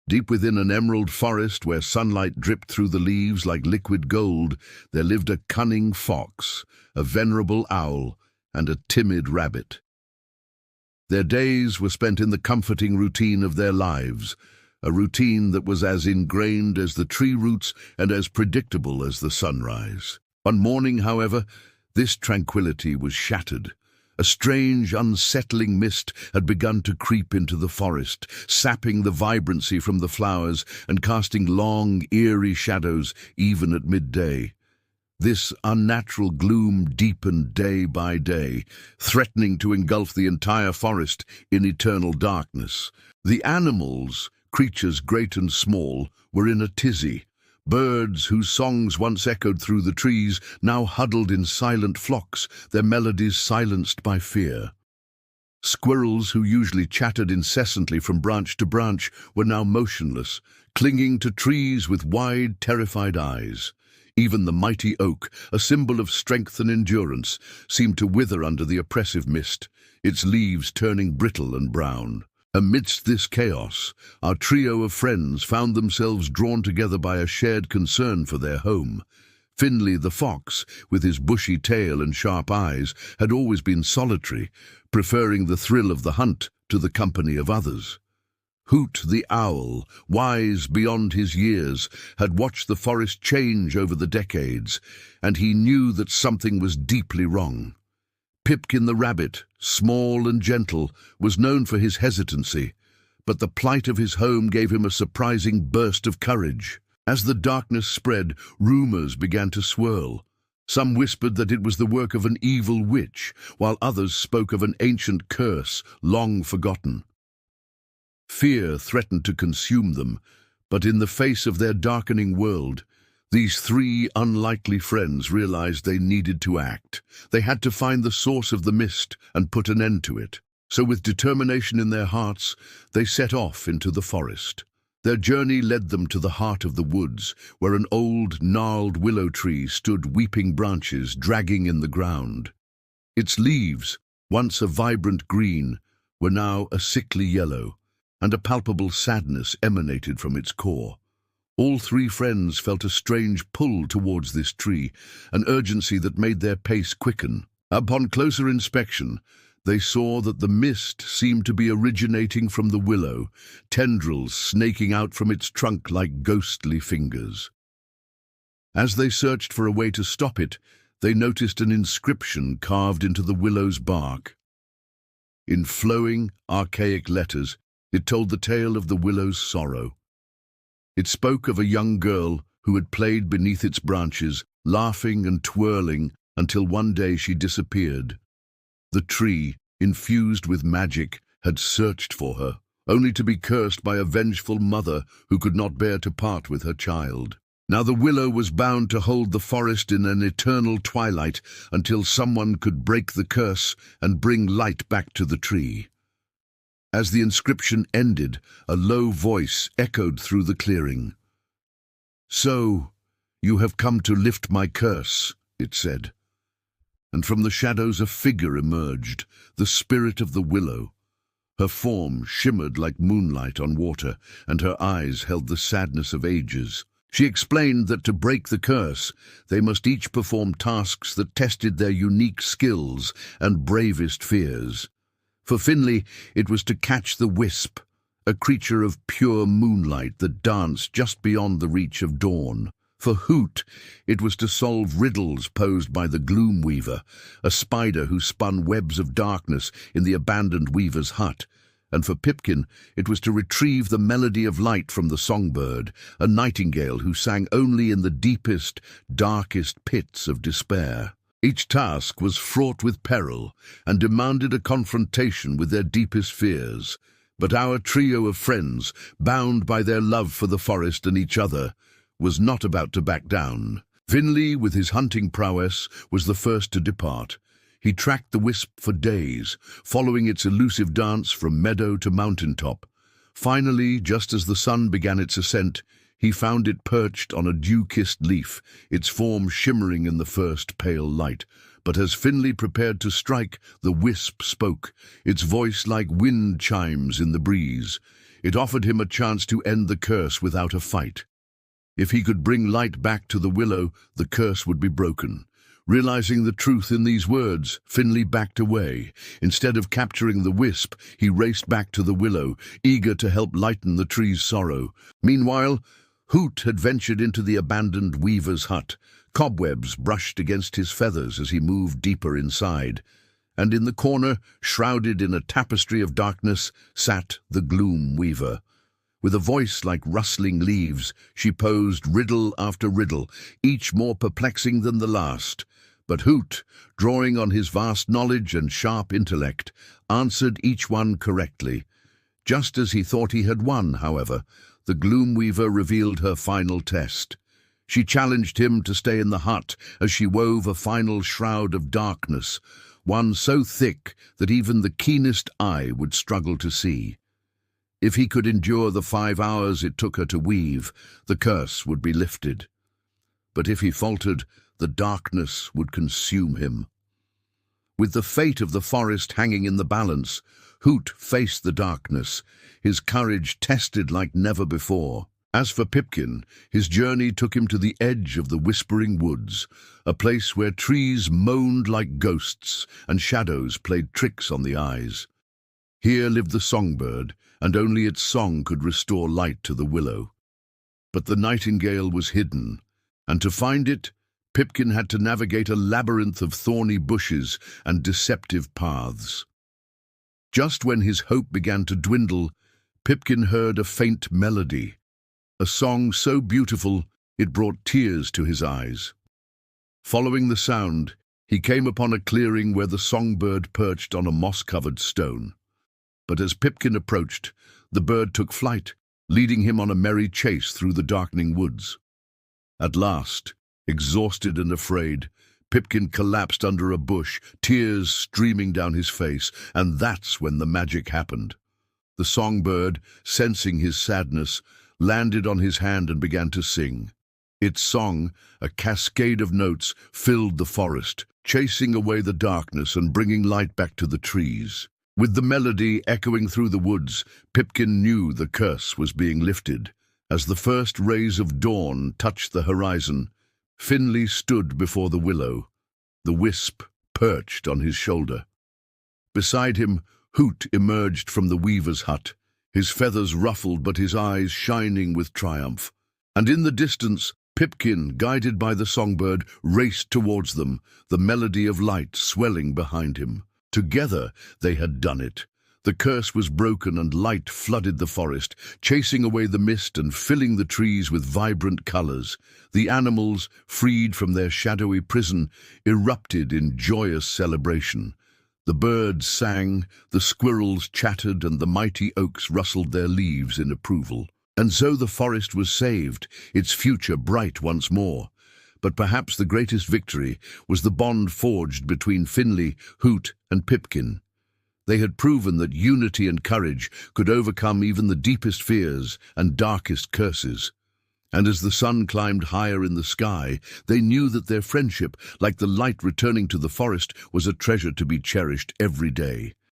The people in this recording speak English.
Deep within an emerald forest where sunlight dripped through the leaves like liquid gold, there lived a cunning fox, a venerable owl, and a timid rabbit. Their days were spent in the comforting routine of their lives, a routine that was as ingrained as the tree roots and as predictable as the sunrise. One morning, however, this tranquility was shattered. A strange, unsettling mist had begun to creep into the forest, sapping the vibrancy from the flowers and casting long, eerie shadows even at midday. This unnatural gloom deepened day by day, threatening to engulf the entire forest in eternal darkness. The animals, creatures great and small, were in a tizzy. Birds, whose songs once echoed through the trees, now huddled in silent flocks, their melodies silenced by fear. Squirrels, who usually chattered incessantly from branch to branch, were now motionless, clinging to trees with wide, terrified eyes. Even the mighty oak, a symbol of strength and endurance, seemed to wither under the oppressive mist, its leaves turning brittle and brown. Amidst this chaos, our trio of friends found themselves drawn together by a shared concern for their home. Finley the fox, with his bushy tail and sharp eyes, had always been solitary, preferring the thrill of the hunt to the company of others. Hoot the owl, wise beyond his years, had watched the forest change over the decades, and he knew that something was deeply wrong. Pipkin the rabbit, small and gentle, was known for his hesitancy, but the plight of his home gave him a surprising burst of courage. As the darkness spread, rumors began to swirl. Some whispered that it was the work of an evil witch, while others spoke of an ancient curse long forgotten. Fear threatened to consume them, but in the face of their darkening world, these three unlikely friends realized they needed to act. They had to find the source of the mist and put an end to it. So with determination in their hearts, they set off into the forest. Their journey led them to the heart of the woods, where an old, gnarled willow tree stood, weeping branches dragging in the ground. Its leaves, once a vibrant green, were now a sickly yellow, and a palpable sadness emanated from its core. All three friends felt a strange pull towards this tree, an urgency that made their pace quicken. Upon closer inspection, they saw that the mist seemed to be originating from the willow, tendrils snaking out from its trunk like ghostly fingers. As they searched for a way to stop it, they noticed an inscription carved into the willow's bark. In flowing, archaic letters, it told the tale of the willow's sorrow. It spoke of a young girl who had played beneath its branches, laughing and twirling, until one day she disappeared. The tree, infused with magic, had searched for her, only to be cursed by a vengeful mother who could not bear to part with her child. Now the willow was bound to hold the forest in an eternal twilight until someone could break the curse and bring light back to the tree. As the inscription ended, a low voice echoed through the clearing. "So, you have come to lift my curse," it said. And from the shadows a figure emerged, the spirit of the willow. Her form shimmered like moonlight on water, and her eyes held the sadness of ages. She explained that to break the curse, they must each perform tasks that tested their unique skills and bravest fears. For Finley, it was to catch the wisp, a creature of pure moonlight that danced just beyond the reach of dawn. For Hoot, it was to solve riddles posed by the gloom weaver, a spider who spun webs of darkness in the abandoned weaver's hut. And for Pipkin, it was to retrieve the melody of light from the songbird, a nightingale who sang only in the deepest, darkest pits of despair. Each task was fraught with peril and demanded a confrontation with their deepest fears. But our trio of friends, bound by their love for the forest and each other, was not about to back down. Finley, with his hunting prowess, was the first to depart. He tracked the wisp for days, following its elusive dance from meadow to mountaintop. Finally, just as the sun began its ascent, he found it perched on a dew-kissed leaf, its form shimmering in the first pale light. But as Finley prepared to strike, the wisp spoke, its voice like wind chimes in the breeze. It offered him a chance to end the curse without a fight. If he could bring light back to the willow, the curse would be broken. Realizing the truth in these words, Finley backed away. Instead of capturing the wisp, he raced back to the willow, eager to help lighten the tree's sorrow. Meanwhile, Hoot had ventured into the abandoned weaver's hut. Cobwebs brushed against his feathers as he moved deeper inside. And in the corner, shrouded in a tapestry of darkness, sat the gloom weaver. With a voice like rustling leaves, she posed riddle after riddle, each more perplexing than the last. But Hoot, drawing on his vast knowledge and sharp intellect, answered each one correctly. Just as he thought he had won, however, the gloom weaver revealed her final test. She challenged him to stay in the hut as she wove a final shroud of darkness, one so thick that even the keenest eye would struggle to see. If he could endure the 5 hours it took her to weave, the curse would be lifted. But if he faltered, the darkness would consume him. With the fate of the forest hanging in the balance, Hoot faced the darkness, his courage tested like never before. As for Pipkin, his journey took him to the edge of the whispering woods, a place where trees moaned like ghosts and shadows played tricks on the eyes. Here lived the songbird, and only its song could restore light to the willow. But the nightingale was hidden, and to find it, Pipkin had to navigate a labyrinth of thorny bushes and deceptive paths. Just when his hope began to dwindle, Pipkin heard a faint melody, a song so beautiful it brought tears to his eyes. Following the sound, he came upon a clearing where the songbird perched on a moss-covered stone. But as Pipkin approached, the bird took flight, leading him on a merry chase through the darkening woods. At last, exhausted and afraid, Pipkin collapsed under a bush, tears streaming down his face, and that's when the magic happened. The songbird, sensing his sadness, landed on his hand and began to sing. Its song, a cascade of notes, filled the forest, chasing away the darkness and bringing light back to the trees. With the melody echoing through the woods, Pipkin knew the curse was being lifted. As the first rays of dawn touched the horizon, Finley stood before the willow, the wisp perched on his shoulder. Beside him, Hoot emerged from the weaver's hut, his feathers ruffled but his eyes shining with triumph. And in the distance, Pipkin, guided by the songbird, raced towards them, the melody of light swelling behind him. Together they had done it. The curse was broken and light flooded the forest, chasing away the mist and filling the trees with vibrant colors. The animals, freed from their shadowy prison, erupted in joyous celebration. The birds sang, the squirrels chattered, and the mighty oaks rustled their leaves in approval. And so the forest was saved, its future bright once more. But perhaps the greatest victory was the bond forged between Finley, Hoot, and Pipkin. They had proven that unity and courage could overcome even the deepest fears and darkest curses. And as the sun climbed higher in the sky, they knew that their friendship, like the light returning to the forest, was a treasure to be cherished every day.